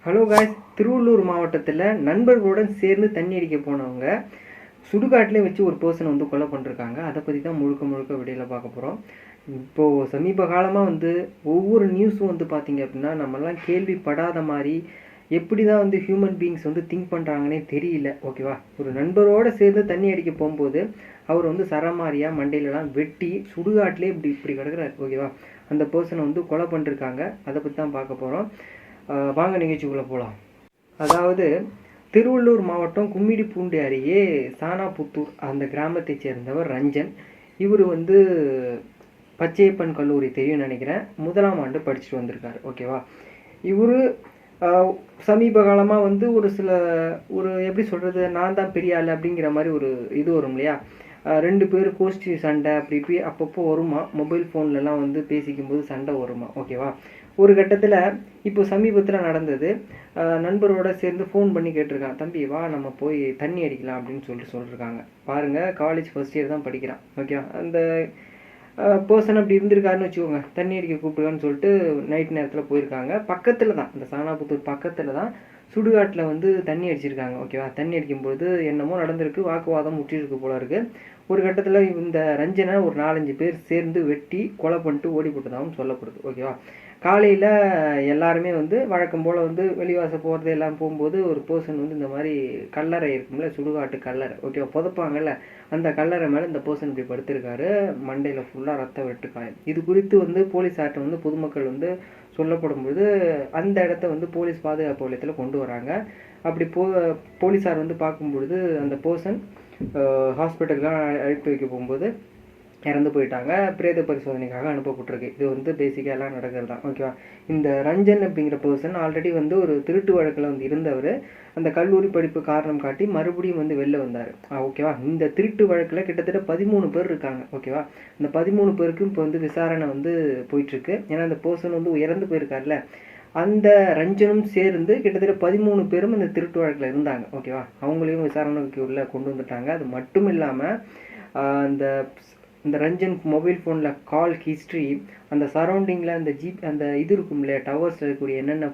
Hello guys, Tiruvallur மாவட்டத்தில் நண்பர்களுடன் சேர்ந்து தண்ணி அடிக்க போனவங்க சுடுகாட்டிலே வச்சு ஒரு பர்சனை வந்து கொலை பண்ணிருக்காங்க. அதை பற்றி தான் முழுக்க வீடியோவில் பார்க்க போகிறோம். இப்போது சமீப காலமாக வந்து ஒவ்வொரு நியூஸும் வந்து பார்த்திங்க அப்படின்னா நம்மலாம் கேள்விப்படாத மாதிரி எப்படி தான் வந்து ஹியூமன் பீயிங்ஸ் வந்து திங்க் பண்ணுறாங்கன்னே தெரியல. ஓகேவா, ஒரு நண்பரோடு சேர்ந்து தண்ணி அடிக்க போகும்போது அவர் வந்து சரமாரியாக மண்டையிலலாம் வெட்டி சுடுகாட்டிலே இப்படி கிடக்குறாரு. ஓகேவா, அந்த பர்சனை வந்து கொலை பண்ணிருக்காங்க. அதை பற்றி தான் பார்க்க போகிறோம். வாங்க நிகழ்ச்சிக்குள்ளே போகலாம். அதாவது திருவள்ளூர் மாவட்டம் கும்மிடிப்பூண்டி அருகே சானாபுத்தூர் அந்த கிராமத்தை சேர்ந்தவர் ரஞ்சன். இவர் வந்து பச்சையப்பன் கல்லூரி தெரியும் நினைக்கிறேன், 1ஆம் ஆண்டு படிச்சுட்டு வந்திருக்காரு. ஓகேவா, இவர் சமீப காலமாக வந்து ஒரு எப்படி சொல்கிறது, நான் தான் பெரிய ஆள் அப்படிங்கிற மாதிரி ஒரு இது வரும் இல்லையா, 2 பேர் கோஷ்டி சண்டை அப்படி அப்பப்போ வருமா, மொபைல் ஃபோன்லலாம் வந்து பேசிக்கும்போது சண்டை வருமா. ஓகேவா, ஒரு கட்டத்தில் இப்போ சமீபத்தில் நடந்தது, நண்பரோட சேர்ந்து ஃபோன் பண்ணி கேட்டிருக்கான், தம்பி வா நம்ம போய் தண்ணி அடிக்கலாம் அப்படின்னு சொல்லியிருக்காங்க. பாருங்கள், காலேஜ் ஃபஸ்ட் இயர் தான் படிக்கிறான். ஓகேவா, அந்த பர்சன் அப்படி இருந்திருக்காருன்னு வச்சுக்கோங்க, தண்ணி அடிக்க கூப்பிடுவான்னு சொல்லிட்டு நைட் நேரத்தில் போயிருக்காங்க. பக்கத்தில் தான், இந்த சானாபுத்தூர் பக்கத்தில் தான் சுடுகாட்டில் வந்து தண்ணி அடிச்சிருக்காங்க. ஓகேவா, தண்ணி அடிக்கும்போது என்னமோ நடந்திருக்கு, வாக்குவாதம் முற்றிருக்கு போல இருக்குது. ஒரு கட்டத்தில் இந்த ரஞ்சனை ஒரு 4-5 பேர் சேர்ந்து வெட்டி கொலை பண்ணிட்டு ஓடி போட்டதாகவும் சொல்லப்படுது. ஓகேவா, காலையில் எல்லாருமே வந்து வழக்கம் போல் வந்து வெளிவாசல் போகிறது எல்லாம் போகும்போது ஒரு பர்சன் வந்து இந்த மாதிரி கல்லறை இருக்கும்ல, சுடுகாட்டு கல்லறை. ஓகேவா, புதைப்பாங்கல்ல, அந்த கல்லறை மேலே இந்த பர்சன் இப்படி படுத்திருக்காரு, மண்டையில் ஃபுல்லாக ரத்த வெட்டுக்காயம். இது குறித்து வந்து போலீஸார்ட்ட வந்து பொதுமக்கள் வந்து சொல்லப்படும்போது அந்த இடத்த வந்து போலீஸ் பாதுகாப்பு வலயத்தில் கொண்டு வராங்க. அப்படி போலீஸார் வந்து பார்க்கும்பொழுது அந்த பர்சன் ஹாஸ்பிட்டலுக்காக அழைத்து வைக்க போகும்போது இறந்து போயிட்டாங்க. பிரேத பரிசோதனைக்காக அனுப்பப்பட்டிருக்கு. இது வந்து பேசிக்காக எல்லாம் நடக்கிறது தான். ஓகேவா, இந்த ரஞ்சன் அப்படிங்கிற பர்சன் ஆல்ரெடி வந்து ஒரு திருட்டு வழக்கில் வந்து இருந்தவர். அந்த கல்லூரி படிப்பு காரணம் காட்டி மறுபடியும் வந்து வெளில வந்தார். ஓகேவா, இந்த திருட்டு வழக்கில் கிட்டத்தட்ட 13 பேர் இருக்காங்க. ஓகேவா, இந்த 13 பேருக்கும் இப்போ வந்து விசாரணை வந்து போயிட்டுருக்கு. ஏன்னா அந்த பர்சன் வந்து இறந்து போயிருக்காருல, அந்த ரஞ்சனும் சேர்ந்து கிட்டத்தட்ட 13 பேரும் இந்த திருட்டு வழக்கில் இருந்தாங்க. ஓகேவா, அவங்களையும் விசாரணைக்கு உள்ள கொண்டு வந்துட்டாங்க. அது மட்டும் இல்லாமல் இந்த ரஞ்சன் மொபைல் ஃபோனில் கால் ஹிஸ்ட்ரி, அந்த சரௌண்டிங்கில் அந்த இது இருக்கும் இல்லையா, டவர்ஸில் இருக்கக்கூடிய என்னென்ன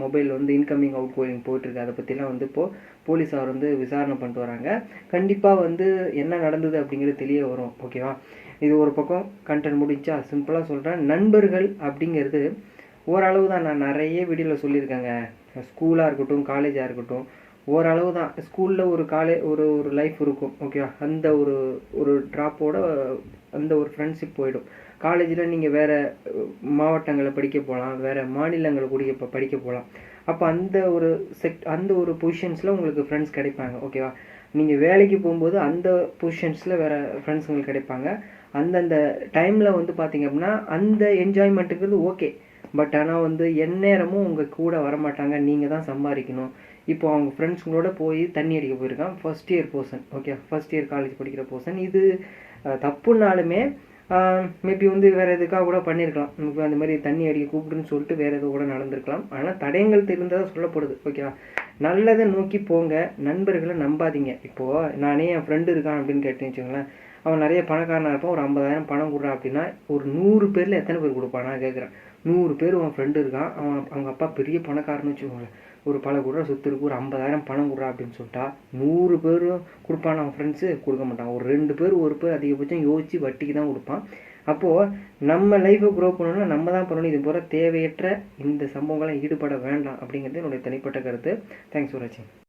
மொபைல் வந்து இன்கமிங் அவுட் கோயிங் போயிட்டுருக்கு, அதை பற்றிலாம் வந்து இப்போது போலீஸார் வந்து விசாரணை பண்ணிட்டு வராங்க. கண்டிப்பாக வந்து என்ன நடந்தது அப்படிங்கிறது தெரிய வரும். ஓகேவா, இது ஒரு பக்கம் கண்டென்ட் முடிஞ்சா. சிம்பிளாக சொல்கிறேன், நண்பர்கள் அப்படிங்கிறது ஓரளவு தான். நான் நிறைய வீடியோவில் சொல்லியிருக்கேங்க, ஸ்கூலாக இருக்கட்டும் காலேஜாக இருக்கட்டும், ஓரளவு தான். ஸ்கூலில் ஒரு லைஃப் இருக்கும். ஓகேவா, அந்த ஒரு ட்ராப்போட அந்த ஒரு ஃப்ரெண்ட்ஷிப் போயிடும். காலேஜில் நீங்கள் வேறு மாவட்டங்களில் படிக்க போகலாம், வேறு மாநிலங்களை படிக்க போகலாம். அப்போ அந்த ஒரு பொசிஷன்ஸில் உங்களுக்கு ஃப்ரெண்ட்ஸ் கிடைப்பாங்க. ஓகேவா, நீங்கள் வேலைக்கு போகும்போது அந்த பொசிஷன்ஸில் வேறு ஃப்ரெண்ட்ஸ் உங்களுக்கு கிடைப்பாங்க. அந்தந்த டைமில் வந்து பார்த்திங்க அப்படின்னா அந்த என்ஜாய்மெண்ட்டுங்கிறது ஓகே. பட் ஆனால் வந்து எந்நேரமும் உங்கள் கூட வரமாட்டாங்க, நீங்கள் தான் சம்பாதிக்கணும். இப்போ அவங்க ஃப்ரெண்ட்ஸுங்களோட போய் தண்ணி அடிக்க போயிருக்கான், first year person. Okay, first year college படிக்கிற பர்சன். இது தப்புனாலுமே மேபி வந்து வேறு எதுக்காக கூட பண்ணியிருக்கலாம். இப்போ அந்த மாதிரி தண்ணி அடிக்க கூப்பிடுன்னு சொல்லிட்டு வேறு எதுவும் கூட நடந்திருக்கலாம். ஆனால் தடயங்கள் தெரிந்ததாக சொல்லப்படுது. ஓகேவா, நல்லதை நோக்கி போங்க, நண்பர்களை நம்பாதீங்க. இப்போது நானே என் ஃப்ரெண்டு இருக்கான் அப்படின்னு கேட்டேன்னு வச்சுக்கோங்களேன், அவன் நிறைய பணக்காரனாக இருப்பான், ஒரு 50,000 பணம் கொடுறான் அப்படின்னா ஒரு 100 பேரில் எத்தனை பேர் கொடுப்பானா கேட்குறேன். 100 பேர் உன் ஃப்ரெண்டு இருக்கான், அவங்க அப்பா பெரிய பணக்காரன்னு வச்சுக்கோங்களேன், ஒரு பல கூட சொத்து இருக்கு, ஒரு 50,000 பணம் கொடுறா அப்படின்னு சொல்லிட்டா 100 பேரும் கொடுப்பான். அவன் ஃப்ரெண்ட்ஸு கொடுக்க மாட்டான். ஒரு 2 பேர் ஒரு பேர் அதிகபட்சம் யோசித்து வட்டிக்கு தான் கொடுப்பான். அப்போது நம்ம லைஃப்பை க்ரோ பண்ணணும்னா நம்ம தான் பண்ணணும். இது போல் தேவையற்ற இந்த சம்பவங்கள்லாம் ஈடுபட வேண்டாம் அப்படிங்கிறது என்னுடைய தனிப்பட்ட கருத்து. தேங்க்ஸ் ஃபார் வாட்சிங்.